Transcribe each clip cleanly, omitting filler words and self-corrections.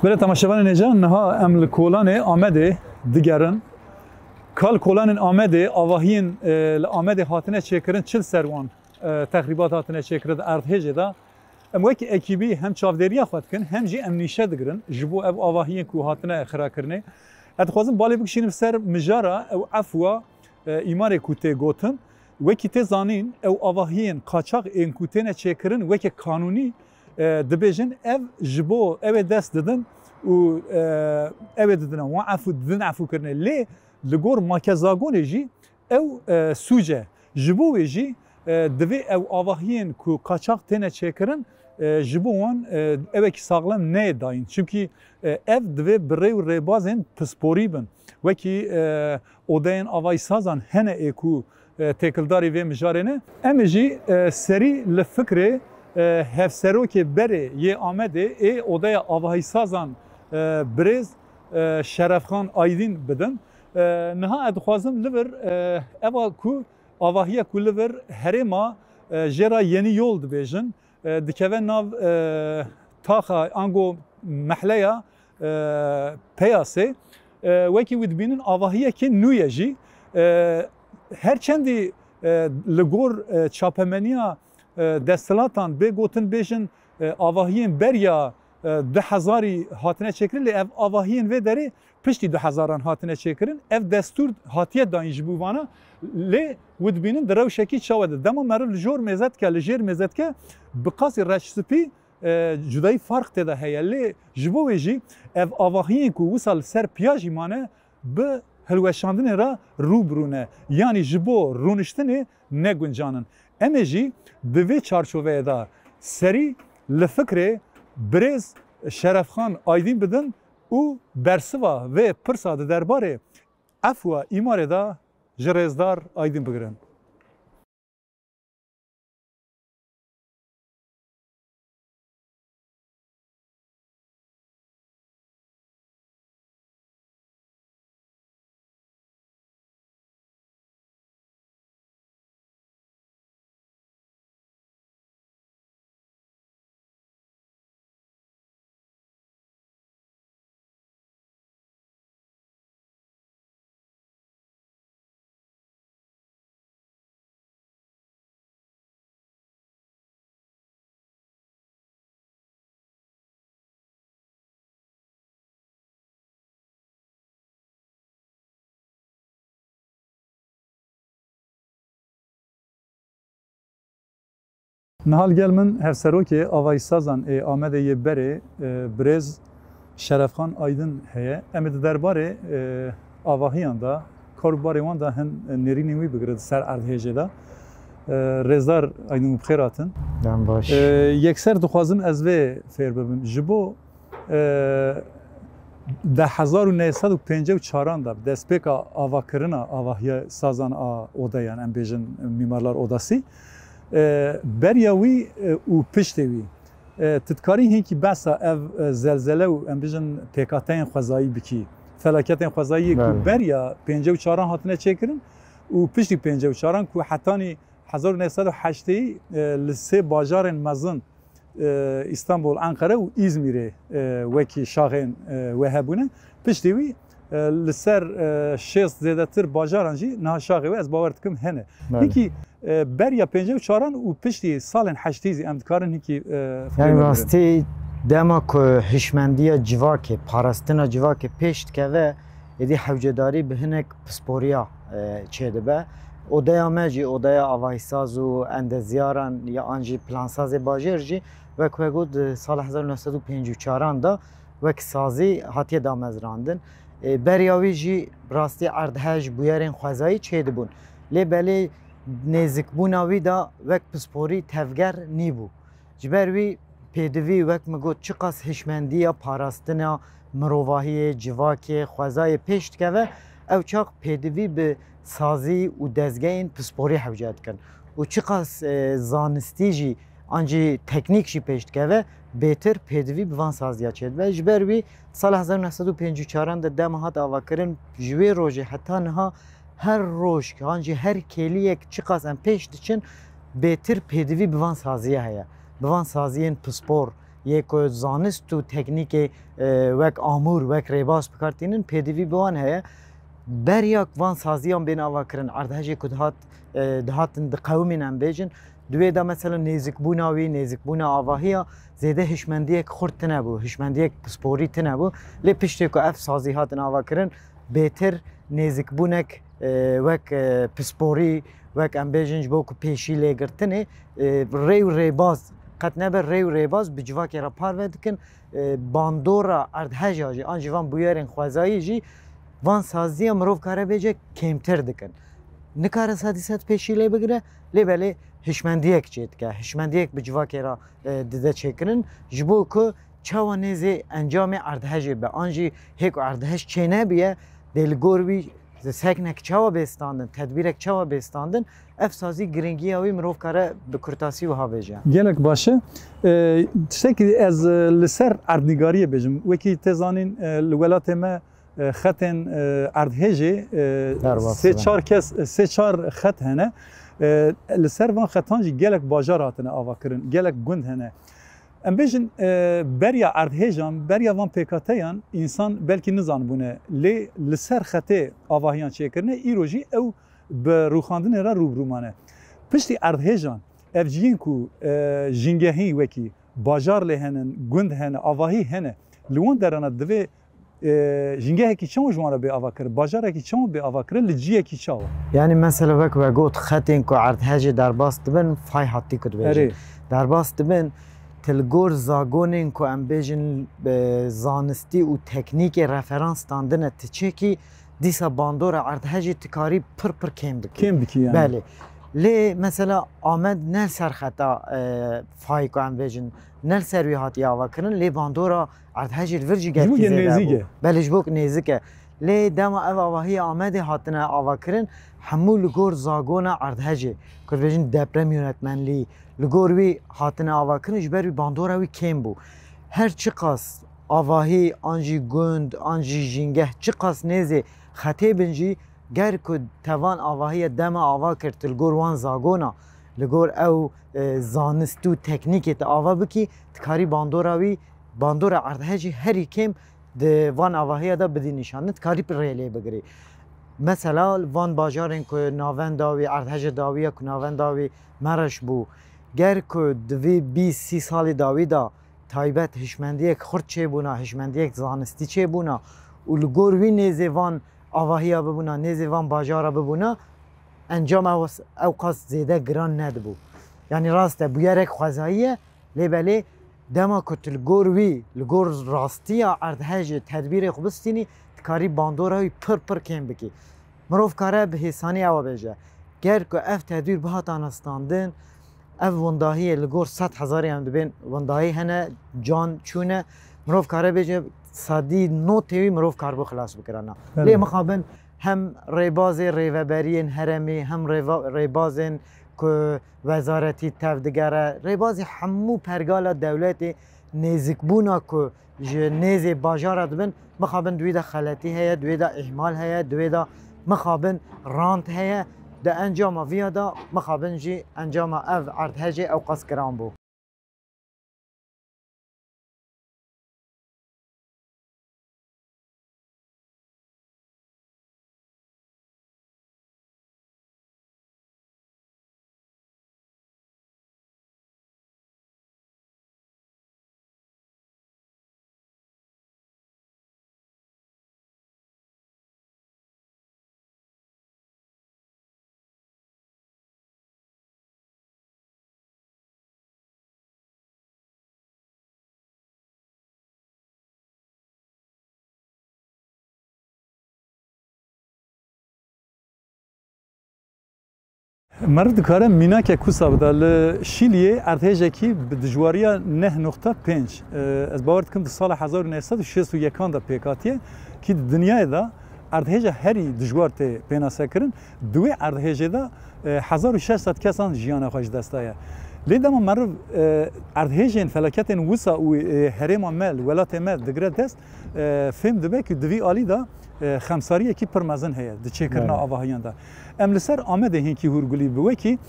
بله تماشاوان نجان نها امل کولان آمده دیگرن کال کولان آمده آواهین آمده هاتنه چکرن چل سروان تقریبات هاتنه چکرد ارد هجه دا ام وکی اکیبی هم چافدریا خود کن هم جی امنیشه دگرن جبو اب آواهین کو هاتنه خرا کرنه اتخوازم بالی بکشینم سر مجارا او عفوا ایمار کوته گوتن وکی ته زانین او آواهین قاچاق این کوتنه چکرن وکی قانونی دبیجن ev jibo ev dest didin û ev didin wan afû didin afû kirine lê li gor makezagonê jî ew sûce ji bo wê jî divê ew avahiyên ku qaçaq têne çêkirin ji bo wan evekî saxlem neyê dayîn çimkî ev divê bi rê û rêbazên pisporî bin wekî odeyên avaysazan hene ê ku têkildarê vê mijarê ne em jî serî li fikrê hevserokê berê yê Amedê ê odaya avahisazan birêz Şerefxan Aydîn bidin. Niha ez dixwazim li vir eva ku avahiya ku li vir herêma jêra Yeni Yol dibêjin dikeve nav taxa ango mehleya peyasê wekî wî dibînin avahiyekê nû ye jî herçendî li gor çapemeniya destilatan bê gotin bêjin avahiyên berya 2000 hatine çekirin lê ev avahiyên vê derê piştî 2000 hatine çekirin ev destûr hatiye dayîn ji bûvana lê wî dibînin di rewşekî çawe de dema meriv li jor mêzetke li jêr mêzetke bi qasî reşspî cudayî fark têde heye lê ji bo wê jî ev avahiyên ku wisa li ser piya jî mane bi hilweşandinê re rûbirûne yanî ji bo rûniştinê neguncanin em ê jî di vê çarçoveyê de serî li fikrê birêz Şerefxan Aydîn bidin û bersiva vê pirsa di derbarê efwa îmarê de ji rêzdar Aydîn bigirin. Nihal gel min hevserokê avaysazan ê Amedê yê berê birêz Şerefxan Aydîn heye em ê di derbarê avahiyan da karbarê wan da hin nêrînên wî bigire di ser erdhêjê de rêzdar Aydîn bixêr hatin. Dem baş. Yekser dixwazim ez vê fêr bibim ji bo 1954 da destpêka avakirina avahiya sazan a odeyan em bêjin mîmarlar odasî berya wî û piştê wî titkarî hinkî besa ev zelzele û em bêjin pêkateyên xwezayî bikî felaketên xwezayî ku berya 54 hatine çêkirin û piştî 54 ku hetanî 1980 li sê bajarên mezin İstanbul, Ankara û İzmirê wekî şaxên wê hebûne piştî wî لسر شیست زیاده تر باجاران جی نهاشاقی و از باور دکم هنه هیکی بریا پنجه و چاران و پشتی سالن هشتیزی امدکارن هیکی یعنی راستی دما که هشمندی جواک پاراستنا جواک پشت که و ایدی حوجداری به هنک پسپوریا چیده به odaya me jî odaya avahîsaz û endezyaran ya an jî plansazê bajêr jî wek vegot di sala 1954 da wek sazî hatiye damezrandin. Beriya wî jî rastî erdhej bûyerên xwezayî çê dibûn. Lê belê nêzikbûna wî da wek pisporî tevger nîbû. Ji ber wî pêdivî wek me got çi qas hişmendiya parastina mirovahiyê, civakê, xwezayê pêş dikeve ew çaq pêdivî bi sazî û dezgehên pisporî hewce dikin. û çi qas zanistî jî an jî teknîk jî pêş dikeve bêtir pêdivî bi van saziya çêdibe. Ji ber wî sala 1954 de dema hat avakirin ji wê rojê heta niha her roj an jî her kêliyek çi qas em pêş diçin bêtir pêdivî bi van saziya heye. Bi van saziyên pispor yê ku zanist û teknîkê wek amûr wek rêbas bikartînin pêdivî bi wan heye. Beriya van saziyan bên avakirin erdhejê ku dihatin di qewmên em bêjin divê de mesela nêzikbûna wî nêzikbûna avahiya zêde hişmendiyek xurt tune bû hişmendiyek pisporî tune bû lê piştê ku ev sazî hatin avakirin bêtir nêzikbûnek wek pisporî wek em bêjin ji bo ku pêşî lêgirtinê rê û rêbaz qet nebe rê û rêbaz bi civakê re parve dikin bandora erdheja jî an jî van bûyerên xwezayî jî van saziya mirov kare bêje kêmtir dikin. Nikare sedî sed pêşî lê bigire lê belê hişmendiyek çê dike. Hişmendiyek bi civakê re dide çêkirin ji bo ku çawa nêzê encamê erdhejê be. An jî hêk û erdhej çê nebiye dê li gor wî seknek çawa bêstandin, tedbîrek çawa bêstandin ev sazî giringiya wî mirov kare bi kurtasî wiha bêje. Gelek baş e tiştekî ez li ser erdnîgariyê bêjim wekî te zanîn li welatê me xetên erdhêjê sê çar xet hene li ser van xetan jî gelek bajar hatine avakirin gelek gund hene em bêjin beriya erdhêjan beriya van pêkateyan însan belkî nizanibûne lê li ser xetê avahiyan çêkirine îro jî ew bi rûxandinê re rûbrû mane piştî erdhêjan ev ciyên ku jîngehî wekî bajar lê henin gund hene avahî hene li wan derana divê jingehekî çawa ji wan re bê avakir bajarekî çawa bê avakir li ciyekî çawa yani mesela wek ve got xetên ku erdhejê derbas dibin fay hatî ku dibêjin derbas dibin tilgor zagonên ku em bêjin zanistî û teknîkê referans standine tiçekî dîsa bandora erdhejê tikarî pir pir kêm dikî yani belê lê mesela Amed nel ser xeta fay ku em bêjin nel ser wî hatiye avakirin lê bandora erdhejê li vir jî gelkî zêde belê ji bo ku nêzik e lê dema ev avahiya Amedê hatine avakirin hemû li gor zagona erdhejê ku dibêjin deprem yönetmenlî li gor wî hatine avakirin ji ber wî bandora wî kêm bû her çi qas avahî an jî gund an jî jîngeh çi qas nêzê xetê bin jî ger ku tevan avahiye dema ava kir li gor wan zagona li gor ew zanist û teknîkê te ava bikî tikarî bandora wî bandora erdhejê herî kêm di van avahiya da bidî nîşanin tikarî pir rê lê bigirî. Mesela van bajarên ku navenda wî erdhejê dawiya ku navenda wî mereş bû ger ku divê 20-30 salê dawî da taybet hişmendiyek xurt çêbûna hişmendiyek zanistî çêbûna û li gor wî nêzê van avahiya bibûna nêzê van bajara bibûna encam ew qas zêde giran nedibû. Yani rast e bûyerek xwezayî ye lê belê dema ku tu li gor wî li gor rastiya erdhejê tedbîrê xwe bistînî tikarî bandora wî pir pir kêm bikî. Mirov kare bi hêsanî ewa bêje ger ku ev tedbîr bihata anastandin ev wendahiyê li gor 100,000 em dibên wendahî hene can çûne mirov kare bêje sadî notê wî mirov karbû xilas bikirana. Lê mixabin hem rêbazê rêveberiyên heremê hem rêbazên ku wezaretî tev digere rêbazê hemû pergala dewletê nêzikbûna ku ji nêzê bajara dibin mixabin divê de xeletî heye divê de ihmal heye divê de mixabin rand heye di encama vîya da mixabin jî encama ev erdhejê ew qas giran bû. مرد کاره مینا که کوسا بوده لشیلیه ارتهجه کی به دجواریا 9.5 از باور کم سال 1961 دا پیکاتیه که دنیای دا ارتهجه هری دجوارت پیناسه کرن دوی ارتهجه دا 1600 کسان جیان خوش دستایه لیدم مرد ارتهجه فلکت وسا و هرم مل ولات مل دگره دست فهم دبه که دوی آلی دا خمساری کی پرمزن هست دچه کرنا آواهیان دا ام لسر آمده هین کی هورگولی بوه کی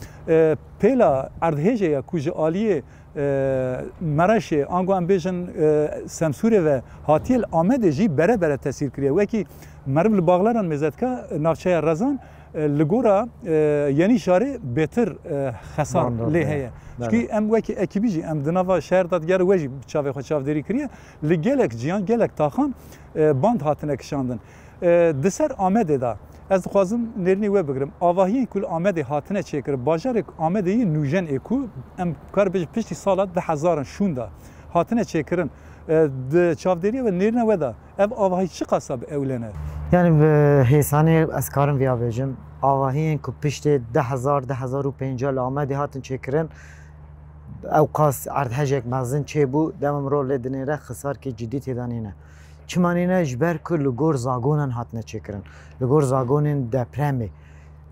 پیلا اردهجه یا کوج آلیه مرش آنگو ام بیشن سمسوره و هاتیل آمده جی بره بره تاثیر کریه و کی مرم لباغلاران مزد که نافچه رزان لگورا یعنی شاره بهتر خسار لیه چون ام وکی اکیبیجی ام دنوا شهر دادگر وجی چاوی خود چاوداری کریه لگلک جیان گلک تاخان باند هاتنه کشاندن دسر آمده دا از خوازم نرنی و بگرم آواهی کل آمده هاتنه چیکر باجار آمده ی نوجن اکو ام کار بج پشتی سالات 10,000 شوندا هاتنه چیکرن د چاوداری و نرنه و دا اف آواهی چه قصاب اولنه یعنی به حسانی از کارم ویا بجم آواهی که پشت 10,000 آمده هاتن چیکرن اوقاس اردهجک مزن چه بو دمم رول دنیره خسار که جدی تدانینه چمانینه جبر که لگور زاگونن هاتنه چکرن لگور زاگونن دپرمی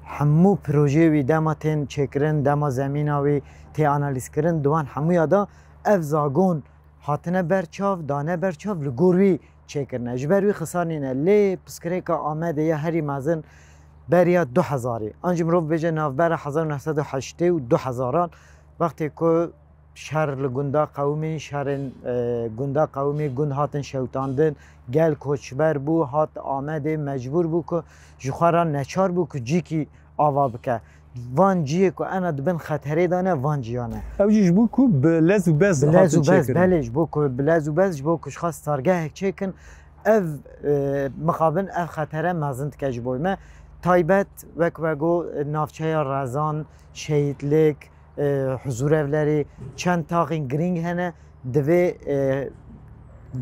همو پروژه وی دماتین چکرن دما زمیناوی تی آنالیز کرن دوان همو یادا اف زاگون هاتنه برچاو دانه برچاو لگور وی چکرنه جبر وی خسارینه لی پسکره که آمده یه هری مزن بریا 2000 انجام رو بجه نافبر 1908 و 2000 وقتی که شهر لگندا قومی شهر گندا قومی گند هاتن شوتاندن گل کوچبر بو هات آمده مجبور بو که جخارا نچار بو که جی کی آوا بکه وان جیه که انا دبن خطره دانه وان جیانه اوجیش بو که بلز و بز هاتن چکرن بلج بو که بلز و بز بو که خواست سارگه چکن اف مخابن اف خطره مزند کج بوی ما تایبت وک وگو نافچه رزان شهیدلک حضور evleri چند تاقین گرینگ هنه دوی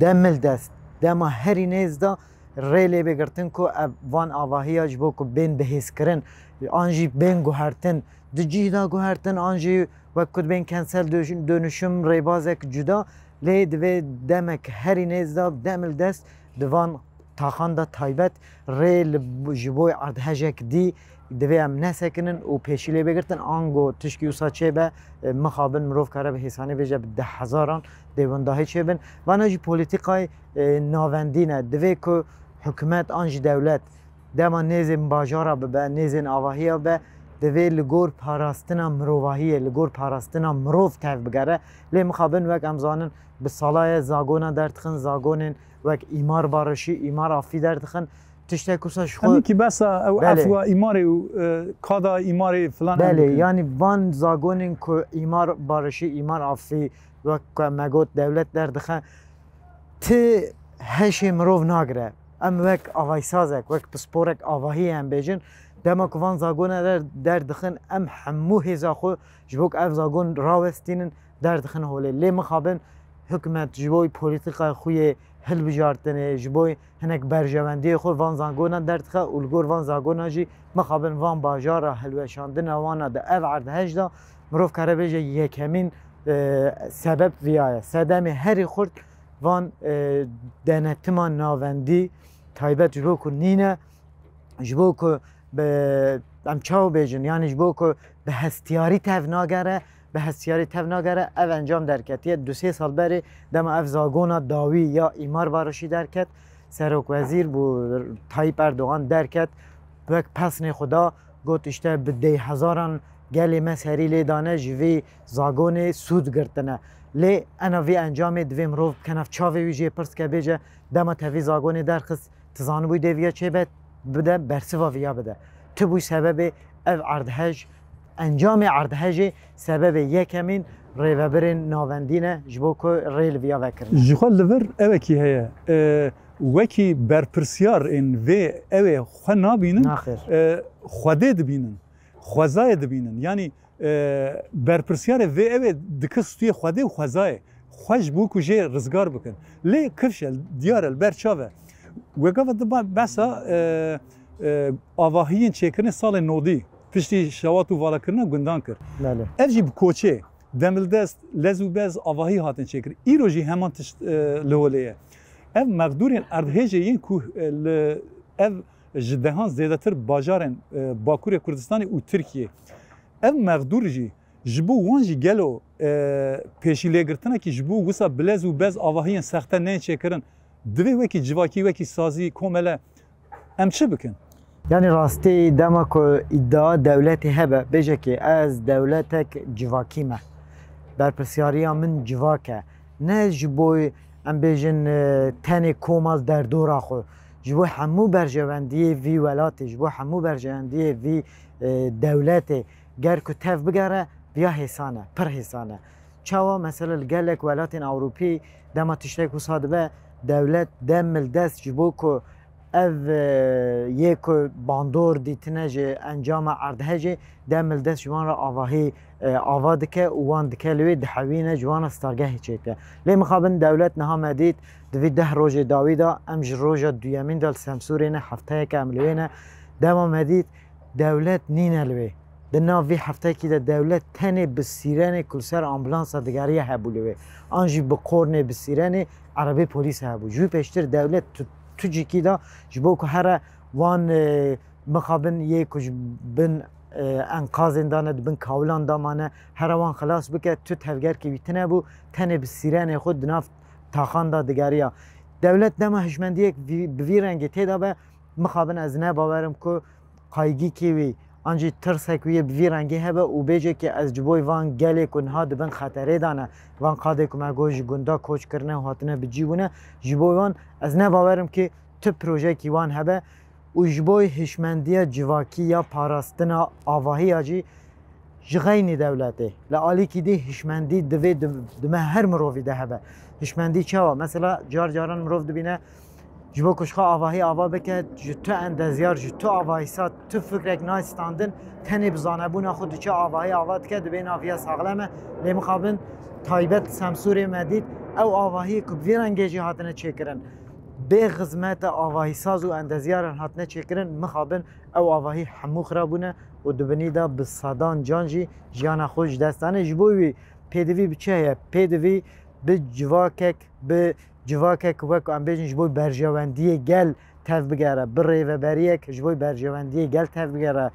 دمل دست دما هری نیزدا ریلی بگرتن که وان آواهی اج بو که بین بحث کرن آنجی بین گوهرتن دجی دا گوهرتن آنجی وقت بین کنسل دönüşüm ریبازک جدا لی دوی دمک هری نیزدا دمل دست دوان تاخان دا تایبت ریل جبوی اردهجک دی دوی ام نسکنن و پیشیلی بگرتن آنگو تشکیوسا چه به مخابن مروف کاره به حسانی بجه به 10,000 دیونداهی چه بن و آنجی پولیتیقای ناوندینه دوی که حکومت آنجی دولت دما نیزین باجارا به نیزین آواهی به دوی لگور پاراستنا مروواهیه لگور پاراستنا مروف تف بگره لی مخابن وک امزانن به سالای زاگونا دردخن زاگونن وک ایمار بارشی ایمار آفی دردخن تشته کوساش خود کی بس او افوا ایماری و کادا ایماری فلان بله یعنی وان زاگونین که ایمار بارشی ایمار آفی و که مگوت دولت دردخن تی هشی مروف ناگره ام وک آوای سازک وک پسپورک آواهی هم بیجن دما که وان زاگونه دردخن ام همو هزا خو جبوک اف زاگون راوستینن دردخن هولی لی مخابن حکومت جبوی پولیتیقای خوی هل بجارتنه جبوی هنک برجواندی خو وان زاگونا دردخه اولگور وان زاگونا جی مخابن وان باجارا هلوشاندن وانا ده اف عرض هجدا مروف کاره بیجه یکمین سبب ویایه سدم هری خورد وان دنتمان ناوندی تایبت جبو که نینه جبو که به امچاو بیجن یعنی جبو که به هستیاری تفناگره به هستیاری تفناگره اف انجام درکتیه 2-3 سال بری دم اف زاگونا داوی یا ایمار بارشی درکت سرک وزیر بو تایپ اردوغان درکت وک پسن خدا گوت اشته به 10,000 گلی مسهری لی دانه جوی زاگون سود گرتنه لی انا وی انجام دویم رو کنف چاوی ویجی پرس که بیجه دم تاوی زاگون درخست تزانو بوی دویا چه بده برسوا ویا بده تو بوی سبب اف عردهج انجام عردهج سبب یکمین ریوبرین ناوندینه جبو که ریل ویا وکرنه جخال لور اوه کی هیا وکی برپرسیار این و اوه خوا نابینن خواده دبینن خوازای دبینن یعنی برپرسیار و اوه دکستوی خواده و خوازای خوش بو کجه رزگار بکن لی کفشل دیار البرچاوه وگاه دبا بسا آواهین چکرن سال نودی piştî şewat û valakirina gundan kir. بله Ev jî bi koçê demildest lez û bez avahî hatin çêkirin. Îro jî heman tişt li holê ye. Ev mevdûrên erdhêjê yên ku li ev ji dehan zêdetir bajarên Bakurê Kurdistanê û Tirkiye. Ev mevdûr jî ji bo wan jî gelo pêşîlêgirtinekî ji bo wisa bilez û bez avahiyên sexte tên çêkirin. Divê wekî civakî wekî sazî komele em çi bikin? Yani rastî dema ku iddia devletê hebe bêje ki ez devletek civakî me. Berpirsyariya min civak e. Ne ji bo em bêjin tenê komal derdora xwe. Ji bo hemû berjewendiyê vî welatê, ji bo hemû berjewendiyê vî devletê ger ku tev bigere viya hêsan e, pir hêsan e. Çawa mesela li gelek welatên Ewropî dema tiştek wisa dibe devlet demil dest ji bo ku ev yê ku bandor dîtine ji encama erdhê jê demil dest ji wan re avahî ava dike û wan dike li wê dihewîne ji wan re stargehê çêke. Lê mixabin devlet niha me dît di vî 10 rojê dawî da em ji roja duyemîn de li Semsûrê ne hefteyeke em li wê ne dema me dît devlet nîne li wê. Di nav vî hefteyekî de devlet tenê bi sîrenê ku li ser ambulansa digeriye hebû li wê. An jî bi qornê bi sîrenê erebê polîs hebû. Ji wî pêştir devlet tucikî da ji bo ku here wan mixabin yê ku ji bin enkazên da ne dibin kawilan da mane here wan xilas bike tu tevgerkî wî tune bû tenê bi sîrenê xwe di nav taxan da digeriya. Devlet dema hişmendiyek bi vî rengê têda be mixabin ez nebawerim ku qaygîkî wî an jî tirsek wî bi vî rengê hebe û bêje ki ez ji bo van gelê ku niha dibin xeterê da ne van qadê ku me got ji gunda koç kirine û hatine bicîbûne ji bo wan ez nebawerim ki tu projekî wan hebe û ji bo hişmendiya civakî ya parastina avahiya jî ji xeynî devletê li alîkî dî hişmendî divê di me her mirovî de hebe. Hişmendî çawa? Mesela car caran mirov dibîne ji bo ku ji xwe avahî ava bike ji tu endezyar ji tu avahîsa tu fikrek nastandin tenê bi zanebûna xwe diçe avahî ava dike dibe naviya saxlem e lê mixabin taybet Semsûrê me dît ew avahiyê ku vê rengê jî hatine çêkirin bê xizmeta avahîsaz û endezyaran hatine çêkirin mixabin ew avahî hemû xirabûne û dibinî da bi sedan can jî jiyana xwe ji dest dane ji bo wî pêdivî bi çi heye pêdivî bi civakek wek em bêjin ji bo berjewendiyê gel tev bigere bi rêveberiyek ji bo berjewendiyê gel tev bigere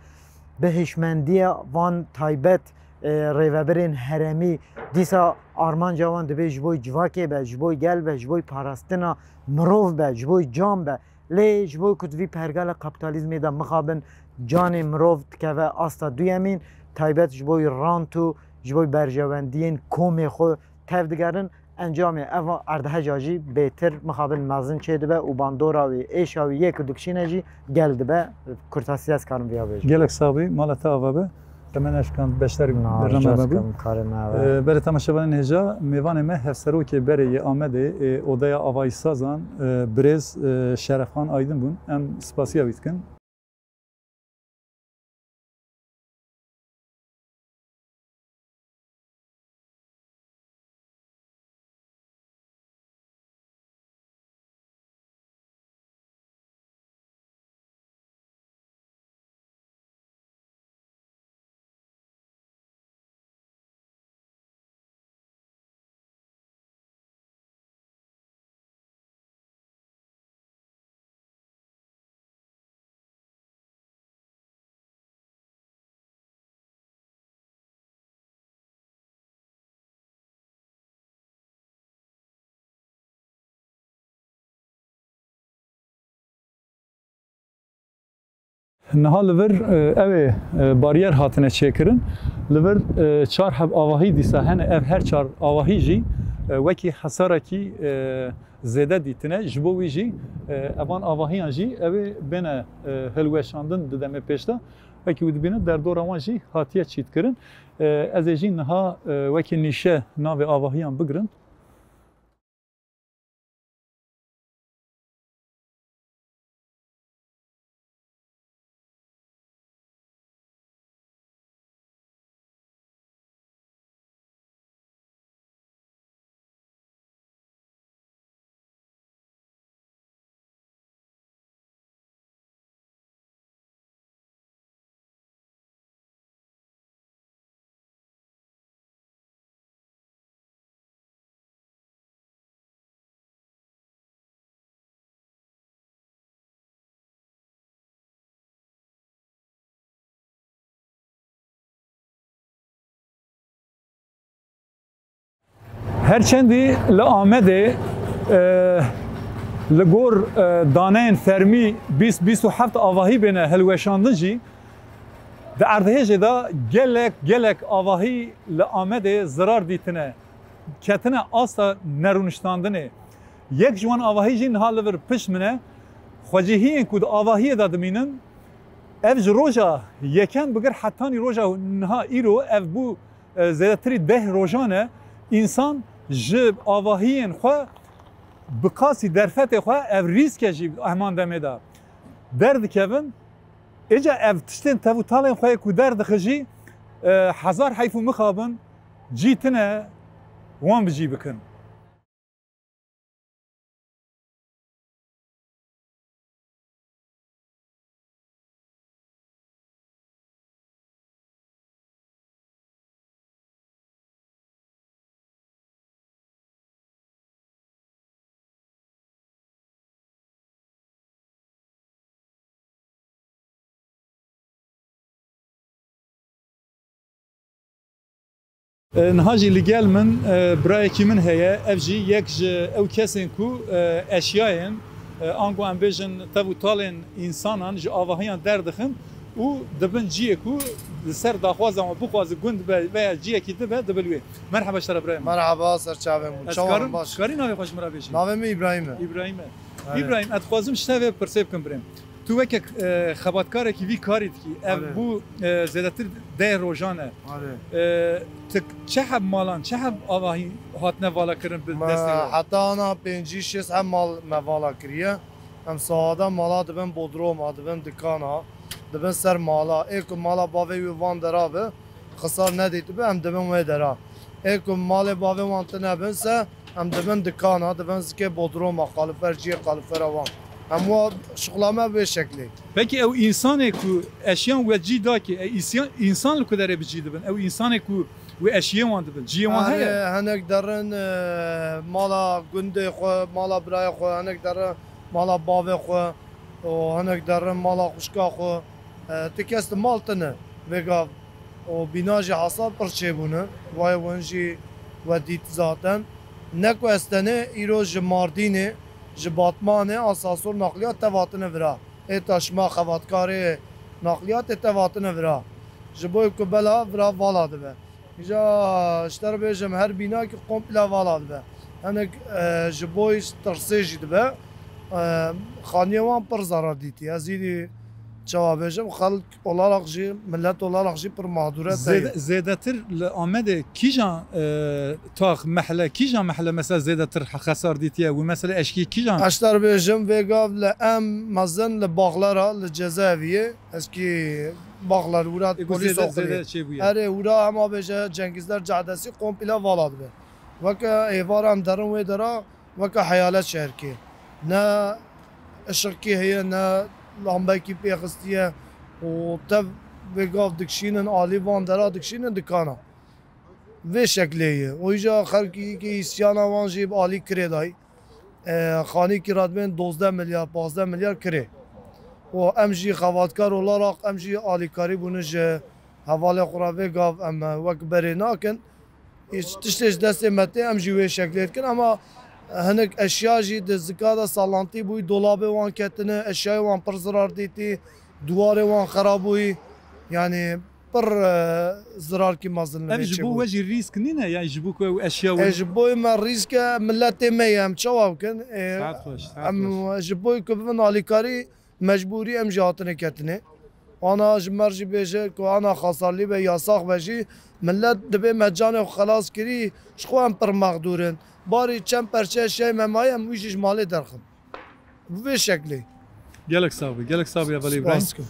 bi hişmendiya van taybet rêveberên heremî dîsa armanca wan dibe ji bo civakê be ji bo gel be ji bo parastina mirov be ji bo can be lê ji bo ku divî pergala kapitalizmê de mixabin canê mirov dikeve asta duyemîn taybet ji bo rant û ji bo berjewendiyên komê xwe tev digerin encamê ev erdheca jî bêtir mixabin mezin çê dibe û bandora wî êşa wî yê ku dikişîne jî gel dibe kurtasî ez karim vêya bêjim. Gelek sabî mala te ava be. Temen eşkan beşler bernameya bû. Berê temaşevanên hêja mêvanê me hevserokê berê yê Amedê odaya avahî sazan Birêz Şerefxan Aydin bûn. Em spasiya wî dikin. Niha li vir ew ê bariyer hatine çêkirin. Li vir çar heb avahî dîsa hene ev her çar avahî jî wekî hesarekî zêde dîtine ji bo wî jî evan avahiyan jî ew ê bêne hilweşandin di demê pêşda wekî wî dibîne derdora wan jî hatiye çîtkirin. Ez ê jî niha wekî nîşe navê avahiyan bigirin. هرچندی لآمده لگور دانین فرمی 20-27 آواهی بینه هلوشاندن جی در اردهیج دا گلک آواهی لآمده ضرار دیتنه کتنه آستا نرونشتاندنه یک جوان آواهی جی نها لور پش منه خواجهی این کود آواهی دا دمینن اف روژا یکن بگر حتانی روژا نها ایرو اف بو زیادتری 10 روژانه انسان جب آواهی خواه بقاسی درفت خواه اف ریسک جی احمان دمه دا درد کهون ایجا اف تشتین تفو تالین خواه که درد خجی هزار حیفو مخابن جی تنه وان بجی بکن نهاجی لگل من برای کی من هیا افجی یک او کسین کو اشیاین آنگو ام بیشن تبو تالن انسانان ج آواهیان دردخن و دبن جیه کو سر داخواز اما بخواز گند و جیه کی دبه دبلوی مرحبا شتر ابراهیم مرحبا سرچاوم چاوم باش کاری ناوی خوش مرا بیشی ناوم ابراهیم اتخوازم شتاوی پرسیب کن بریم تو وک خباتکار کی وی کاریت کی اف بو زیادتر ده روزانه تک چه حب مالان چه حب آواهی هاتنه والا کردن به دست حتی انا 5-6 هم مال موالا کریه هم ساده مالا دبن بودروم دبن دکانا دبن سر مالا ایکو مالا باوی وان درابه خسار ندیت به هم دبن وی درا ایکو مال باوی وان تنبن سه هم دبن دکانا دبن زکی بودروم قالفر جی قالفر وان اما شغلامه به شکلی پکی او انسانی کو اشیاء و جی دا که انسان لکو داره بجی دبن او انسانی کو و اشیاء وان دبن جی وان هیا هنگ درن مالا گنده خو مالا برای خو هنگ درن مالا باوی خو و هنگ درن مالا خوشکا خو تکست مالتنه وگا و بیناجی حاصل پرچه بونه وای ونجی و دیت زاتن نکو استنه ایروز جماردینه جباتمانه اساسور نقلیات تواتن ورا اتاشما خواتکاری نقلیات تواتن ورا جبوی کبلا ورا والا دبه اینجا اشتر بیجم هر بنا که کاملا والا دبه هنگ جبوی ترسیجی دبه خانیوان پر zarar دیتی ازیدی جواب بیجم خلق olarak جی ملت olarak جی پر مهدورت زیادتر آمده کیجان تاخ محله کیجان محله مثلا زیادتر خسار دیتیه و مثلا اشکی کیجان اشتر بیجم وگاو لام مزن لباغلارا لجزاویه اسکی باغlar ورا polis okulu. Ere ura ama beje Cengizler Caddesi komple valadı be. Vaka evaram darın ve dara vaka hayalet şerki. Ne ışıkki heye ne lambaki peyxistiye o tav ve gav dikşinin ali van dara dikşinin dikana. Ve şekliye. O yüzden xalqi ki isyana van jib ali kreday. Xani kirat ben 12 milyar 15 milyar kre. و امجی خواتکار olarak امجی آلیکاری بونج حواله خورابه گاو ام وک بری ناکن تشتش دست مته امجی و شکلیت کن اما هنک اشیا جی دزکادا سالانتی بوی دولابه وان کتنه اشیای وان پر zarar دیتی دواره وان خرابوی yani پر zarar کی مازن نه جبو وجه ریسک نینه یعنی جبو کو اشیا و جبو ما ریسک ملت میم چواب کن ام جبو کو بن آلیکاری مجبوری ام جاتنه کتنه انا جمرجی بیجه که انا خاصالی به یاساق بجی ملت دبی مجان خلاص کری شخو ام پر مقدورن باری چند پرچه شی ممای ام ویشش مالی درخم به شکلی گلک صابی اولی ابراهیم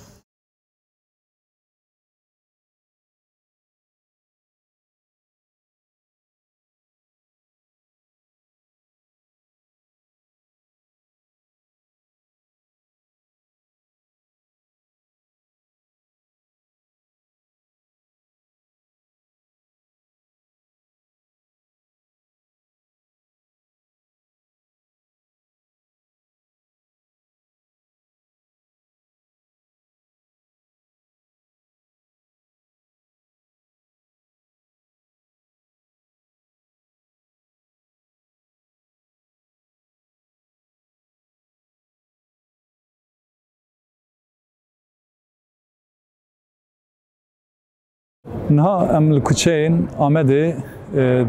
Niha em li kuçeyên Amedê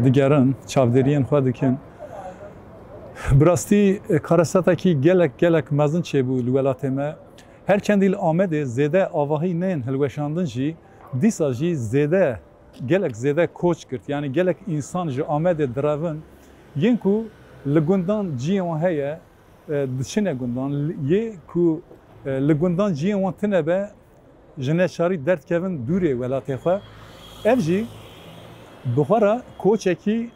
digerin, çavderiyên xwe dikin. Bi rastî karasetekî gelek mezin çêbû li welatê me. Her çendî li Amedê zêde avahî neyên hilweşandin jî, dîsa jî gelek zêde koç kirt. Yani gelek insan ji Amedê direvin. Yên ku li gundan ciyên wan heye, diçine gundan, yê ku li gundan ciyên wan tune be, ji neçarî derdkevin dûrê welatê xwe. Ev jî bixwara koçekî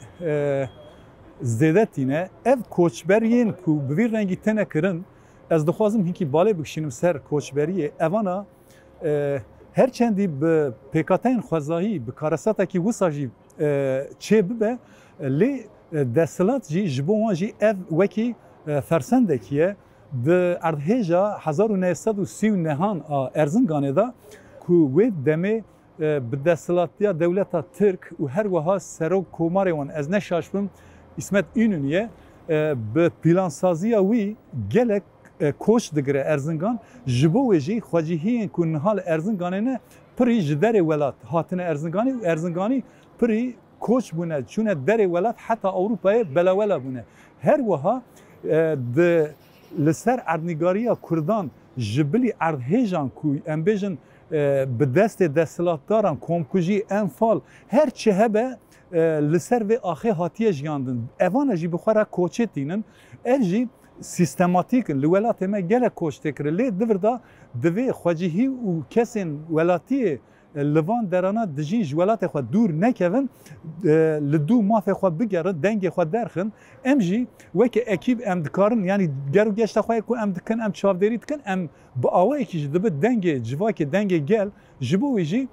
zêde tîne. Ev koçberiyên ku bi vî rengî tene kirin, ez dixwazim hinkî balê bikişînim ser koçberiyê. Evana her çendî bi pêkateyên xwezayî, bi karasetekî wisa jî çê bibe, lê desthilat jî ji bo wan jî ev wekî fersendekî ye. Di erdhêja 1939 a Erzinganê da ku wê demê bi desthilatiya dewleta Tirk û her wiha serok komarê wan ez neşaşbim İsmet İnönü ye, bi plansaziya wî gelek koç digire Erzingan, ji bo wê jî xwecihiyên ku niha li Erzinganê ne pirî ji derê welat hatine Erzinganê û Erzinganî pirî koç bûne, çûne derê welat heta Ewropayê belewela bûne. Her wiha li ser erdnîgariya Kurdan ji bilî erdhêjan ku em bêjin bi destê desthilatdaran komkujî enfal her çi hebe li ser vê axê hatiye jiyandin. Evana jî bixwara koçê tînin. Ev jî sistematik li welatê me gelek koç tê kirin. Lê divir da divê xwecihî û kesên welatiyê li van derana dijîn ji welatê xwe dûr nekevin, li dû mafê xwe bigerin, dengê xwe derxin. Em jî wekî ekîb em dikarin, yani geru geşta xwe ku em dikin, em çavderî dikin, em bi awayekî jî dibe dengê civakê dengê gel, ji bo wê jî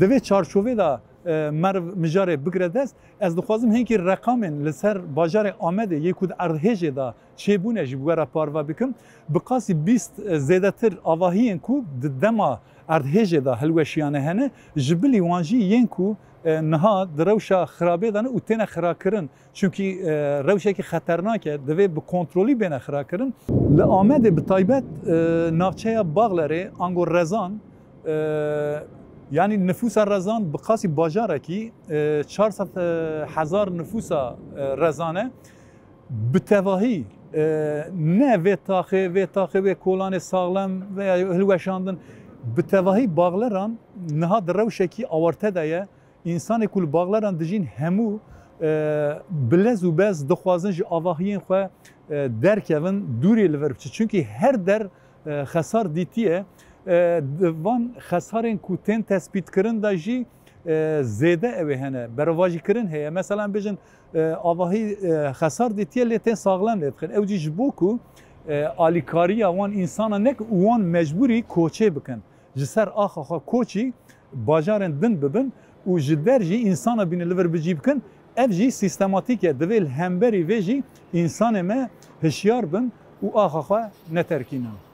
divê çarçovê da merv mijarê bigire dest. Ez dixwazim hinkî reqamên li ser bajarê Amedê yê ku di erdhêjê da çêbûne jî bi we re parve bikim. Bi qasî 20 zêdetir avahiyên ku di dema erdhêjê da hilweşiyane hene, ji bilî wan jî yên ku niha di rewşa xirabê de ne û têne xirakirin. Çünkü rewşekî xeternak e, divê bi kontrolî bêne xirakirin. Li Amedê bi taybet navçeya Baxlerê ango Rezan, yani nüfusa Rezan bi qasî bajarekî 400,000 nüfusa Rezan e, bi tevahî ne vê taxê vê kolanê saxlem veya hilweşandin, bi tevahî Baxleran niha di rewşekî awarte de ye. İnsanê ku li Baxleran dijîn hemû bi lez û bez dixwazin ji avahiyên xwe derkevin, dûrê li ver biçin. Çünkü her der xesar dîtiye. Van xesarên ku tên tespît kirin da jî zêde ew ê hene, berovajî kirin heye. Mesela bêjin avahî xesar dîtiye lê tên saxlem lê dixin. Ew jî ji bo ku alîkariya wan însana nek û wan mecbûrî koçê bikin. Ji ser axa xwe koçî bajarên din bibin û ji der jî însana bîne li vir bicî bikin. Ev jî sistematik e, divê li hemberî vê jî însanê me hişyar bin û axa xwe neterkînin.